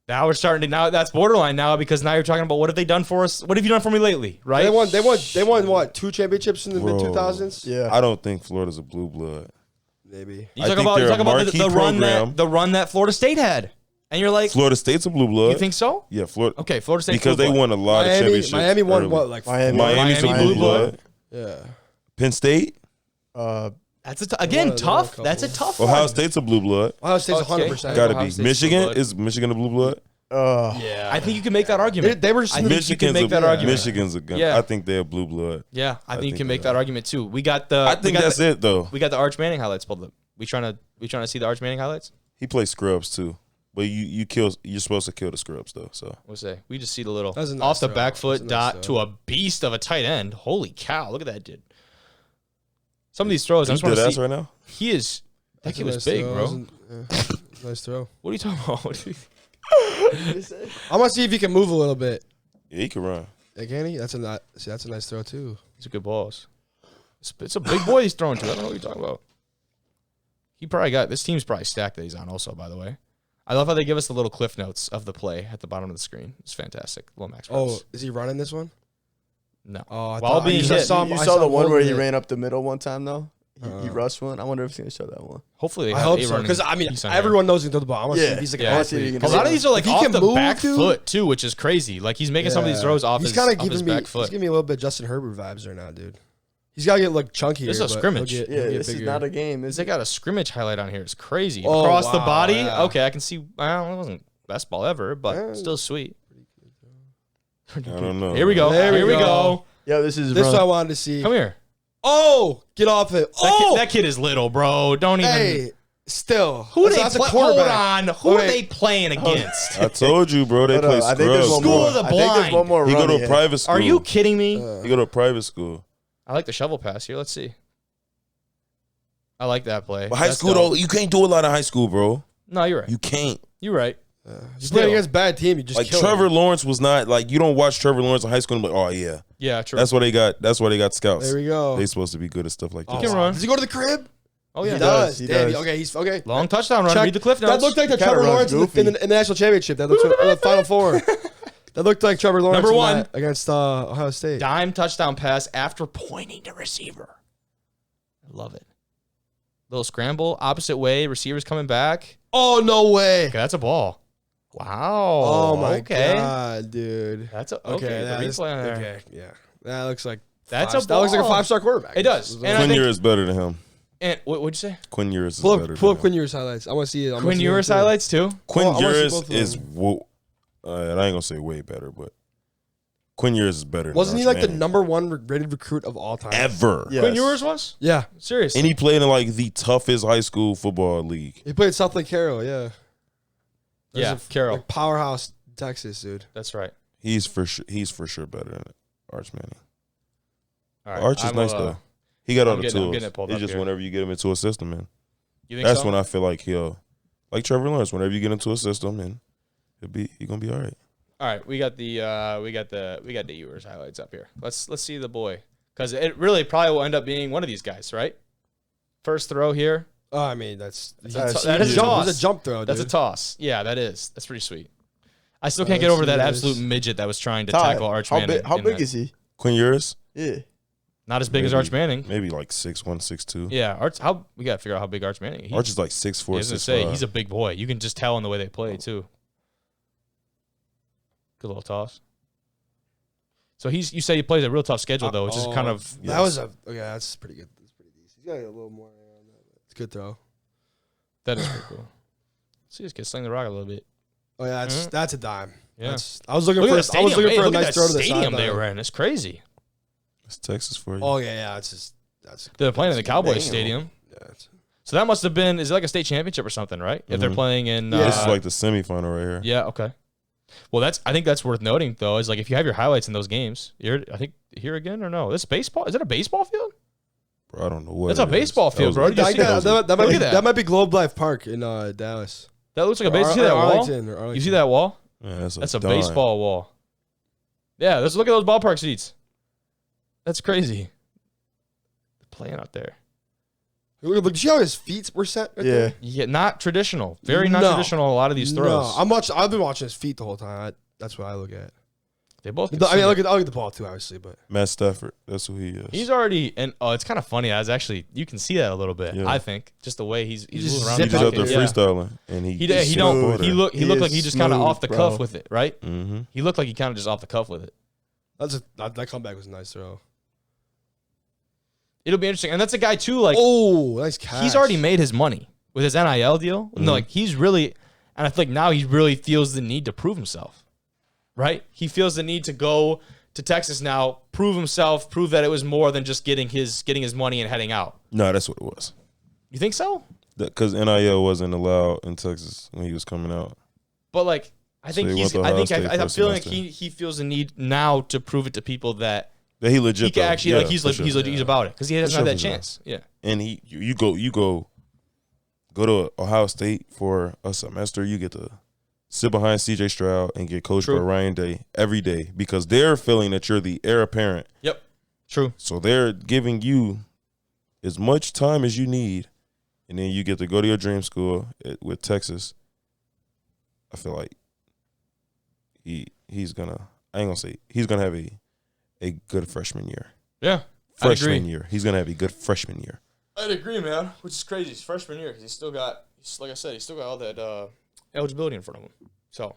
Now we're starting to that's borderline now because now you're talking about what have they done for us? What have you done for me lately? Right? They won what? 2 championships in the Bro. mid 2000s. Yeah. I don't think Florida's a blue blood. Maybe. You I talk think about they're a the marquee run program. the run that Florida State had, and you're like, Florida State's a blue blood. you think so? Yeah, Florida. Okay, Florida State Because they won a lot of championships. Miami won early. what? Like Miami's a Miami blue blue blood. Yeah. Penn State. That's They won a tough. couple. That's a tough Ohio one. State's a blue blood. Ohio State's Okay. 100%. Got to Ohio be. State's blue Michigan blood. is Michigan a blue blood? Yeah. I think you can make that argument. They were just I in the- think you can make that yeah. argument. Michigan's a gun. Yeah. I think they're blue blood. Yeah, I think you think can make they are. that argument too. We got the. I think that's it though. We got the Arch Manning highlights pulled up. We trying to see the Arch Manning highlights? He plays scrubs too, but you're supposed to kill the scrubs though. So We'll say we just see the little That's a nice off the throw. back That's foot a nice dot throw. to a beast of a tight end. Holy cow! Look at that dude. Some of these throws, I you just want dead to ass see. right now. He is. That That's kid a was nice big, throw. bro. Nice throw. What are you talking about? I'm gonna see if he can move a little bit. Yeah, he can run. Hey, can he? That's a nice throw too. These are good balls. It's a big boy he's throwing to. I don't know what you're talking about. He probably got this team's probably stacked that he's on. Also, by the way, I love how they give us the little cliff notes of the play at the bottom of the screen. It's fantastic. Little Max. Oh, Props. is he running this one? No. Oh, I While being hit. saw him. You I saw the him one where he holding it. ran up the middle one time though. He rushed one. I wonder if he's gonna show that one. Hopefully, they I have hope a so running because I mean piece on here. everyone knows he can throw the ball. I want to see Yeah. if he's like Yeah. an I wanna see if he athlete. can A do lot of these are like If he off can the move, back dude. foot too, which is crazy. Like he's making some of these throws off He's his, kind off of his giving me. back foot. He's giving me a little bit Justin Herbert vibes right now, dude. He's got to get like chunkier. This is a but he'll scrimmage. get- Yeah, he'll get this is bigger. not a game. Is They it? got a scrimmage highlight on here. It's crazy. Oh, Across the wow, body. yeah. Okay, I can see. Well, it wasn't best ball ever, but Yeah. still sweet. I don't know. Here we go. There we Here we go. go. Yo, this is This run. is what I wanted to see. Come here. Oh, get off it. That, Oh, kid, that kid is little, bro. Don't even. hey, Still, Who they that's a play? Hold quarterback. on. Who are they playing against? I told you, bro. They play I think there's one scrubs. School more. of the I think there's blind. one more. He go run to a here. private school. Are you kidding me? He go to a private school. I like the shovel pass here. Let's see. I like that play. But high That's school, dope. though, you can't do a lot of high school, bro. No, you're right. You can't. You're right. Just playing against bad team, you just Like kill Trevor him. Lawrence was not like you don't watch Trevor Lawrence in high school and be like, oh yeah, Yeah, true. that's why they got. That's why they got scouts. There we go. They supposed to be good at stuff like Oh, that. can run. Does he go to the crib? Oh He yeah. does. He Damn, does. okay, he's okay. Long touchdown run. Check. Read the cliff notes. That looked like the Kinda Trevor runs Lawrence in goofy. the national championship. That looked the Final Four. That looked like Trevor Lawrence Number in one. that against Ohio State. Dime touchdown pass after pointing to receiver. I love it. Little scramble, opposite way. Receivers coming back. Oh no way! Okay, that's a ball. Wow. Oh my okay. god, dude. That's a, Okay, okay. that The is, replay on there. okay, yeah. That looks like That's five, a that looks like a ball. 5-star quarterback. It does. And I Quinn think- Ewers is better than him. And what'd you say? Quinn Ewers is Pull better. up than him. Quinn Ewers highlights. I want to see it. Quinn Ewers highlights too. Quinn I wanna see Ewers both of is. them. And I ain't gonna say way better, but Quinn Ewers is better. Wasn't than he like the Arch number one rated recruit of all time? Manning. Ever? Yes. Quinn Ewers was? Yeah, Seriously. And he played in like the toughest high school football league. he played South Lake Carroll. Yeah, Yeah, That's a Carroll. like powerhouse Texas dude. That's right. He's for sure better than Arch Manning. All right. Arch is I'm, nice though. He got all I'm the getting- I'm tools. getting it pulled It's up just here. whenever you get him into a system, man. You think That's so? when I feel like he'll, like Trevor Lawrence. Whenever you get into a system, and he's gonna be all right. All right, we got the Ewers highlights up here. Let's see the boy, because it really probably will end up being one of these guys, right? First throw here. Oh, I mean that's That is a jump. toss. It's a jump throw. Dude. That's a toss. Yeah, that is. That's pretty sweet. I still Oh, can't get let's over see that this. absolute midget that was trying to Ty, tackle Arch how Manning. big? How in big that. is he? Quinn Ewers, Yeah. Not as big as Maybe. Arch Manning. maybe like 6'1", 6'2". Yeah, Arch. How we gotta figure out how big Arch Manning. Arch is like 6'4", I was gonna 6'5". say he's a big boy. You can just tell in the way they play too. Good little toss. So you say he plays a real tough schedule though, which is kind of That was a that's pretty good. That's pretty decent. He's got a little more on that. It's a good throw. that is pretty cool. See this kid sling the rock a little bit. Oh yeah, that's a dime. Yeah. I was looking Look for at the I was stadium. looking Hey, for a look at nice that throw to the stadium they sideline. were in. It's crazy. It's Texas for you. Oh yeah, it's just that's They're playing in the Cowboys Damn. Stadium. yeah, it's, So that must have been, is it like a state championship or something, right? If they're Mhm. playing in. This is like the semifinal right here. Yeah, okay. Well, I think that's worth noting, though, is like if you have your highlights in those games, I think here again or no? This baseball? Is it a baseball field? Bro, I don't know what. That's it a baseball is. That field, was bro. a- Did you see that? that might Look be at that. that might be Globe Life Park in Dallas. That looks like a baseball. Or See that wall? Arlington, or Arlington. You see that wall? Yeah, That's a dime. baseball wall. Yeah, let's look at those ballpark seats. That's crazy. They're playing out there. Look, did you see how his feet were set? Right Yeah. there? Yeah, not traditional. Very No. not traditional. A lot of these throws. No, I've been watching his feet the whole time. That's what I look at. They both. I mean, I look at the ball too, obviously, but Matt Stafford. That's who he is. He's already, and it's kind of funny. As actually, you can see that a little bit. Yeah. I think just the way he's just moving around. zip the He's it out pocket. there Yeah. freestyling, and He don't. He looked He like he is just kind of smooth, off the bro. cuff with it, right? Mm-hmm. He looked like he kind of just off the cuff with it. that comeback was a nice throw. It'll be interesting, and that's a guy too. Like Oh, nice catch. he's already made his money with his NIL deal. Mhm. No, like he's really, and I feel like now he really feels the need to prove himself, right? He feels the need to go to Texas now, prove himself, prove that it was more than just getting his money and heading out. No, that's what it was. You think so? Because NIL wasn't allowed in Texas when he was coming out. But like, I think So he he's. went to I Ohio think State for I'm a feeling like semester. he feels the need now to prove it to people that That he legit. he can though. actually Yeah, like he's for like sure. he's about it because he doesn't sure, have that for sure. chance. Yeah. And you go to Ohio State for a semester. You get to sit behind C.J. Stroud and get coached True. by Ryan Day every day because they're feeling that you're the heir apparent. Yep. True. So they're giving you as much time as you need, and then you get to go to your dream school with Texas. I feel like he's gonna. I ain't gonna say he's gonna have a good freshman year. Yeah. I'd agree. Freshman year, he's gonna have a good freshman year. I'd agree, man. Which is crazy. He's freshman year because he's still got, like I said, he's still got all that eligibility in front of him. So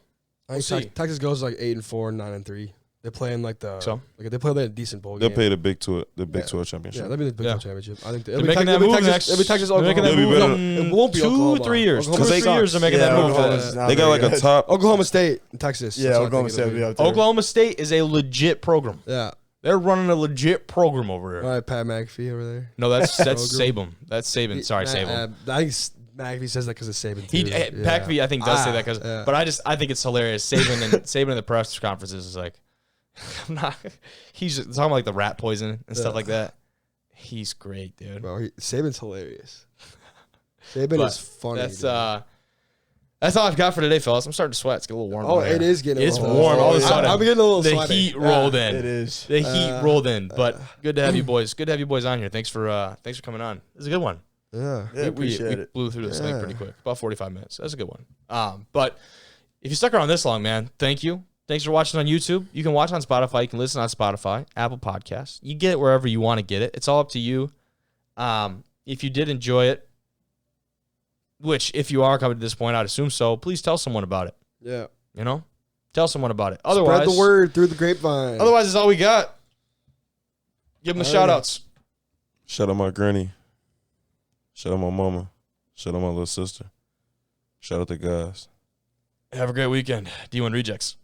I we'll think see. Texas goes like 8-4, 9-3. They're playing like the So? like they play like a decent bowl They'll game. pay the Big 12 Yeah. championship. Yeah, that'll be the Big Yeah. 12 championship. I think They're making that move next. It'll be Texas, They're making that Oklahoma. They'll move be No, in it won't be 2, Oklahoma. 3 years. Oklahoma 2 or 3 years they're making Yeah, that move. Oklahoma's not They got very like a good. top. Oklahoma State and Texas. Yeah, That's what I Oklahoma think State it'll will be be. up there. Oklahoma State is a legit program. Yeah. They're running a legit program over there. All right, Pat McAfee over there. No, that's Program. Saban. That's Saban. Sorry, Saban. I think McAfee says that because of Saban. McAfee, I think, does say that because, but I think it's hilarious. Saban in the press conferences is like, he's just talking about like the rat poison and stuff like that. He's great, dude. Bro, Saban's hilarious. Saban is funny. That's all I've got for today, fellas. I'm starting to sweat. It's getting a little warm. Oh, it is getting. It's warm. All of a sudden, I'm getting a little. The sweaty. heat rolled in. It is. The heat rolled in. But good to have you boys. Good to have you boys on here. Thanks for coming on. This is a good one. Yeah, appreciate it. Blew through this thing pretty quick. About 45 minutes. That's a good one. But if you stuck around this long, man, thank you. Thanks for watching on YouTube. You can watch on Spotify. You can listen on Spotify, Apple Podcasts. You get it wherever you want to get it. It's all up to you. If you did enjoy it, which if you are coming to this point, I'd assume so, please tell someone about it. Yeah. You know? Tell someone about it. Otherwise, spread the word through the grapevine. Otherwise, that's all we got. Give them the shout-outs. Shout out my granny. Shout out my mama. Shout out my little sister. Shout out the guys. Have a great weekend. D1 Rejects.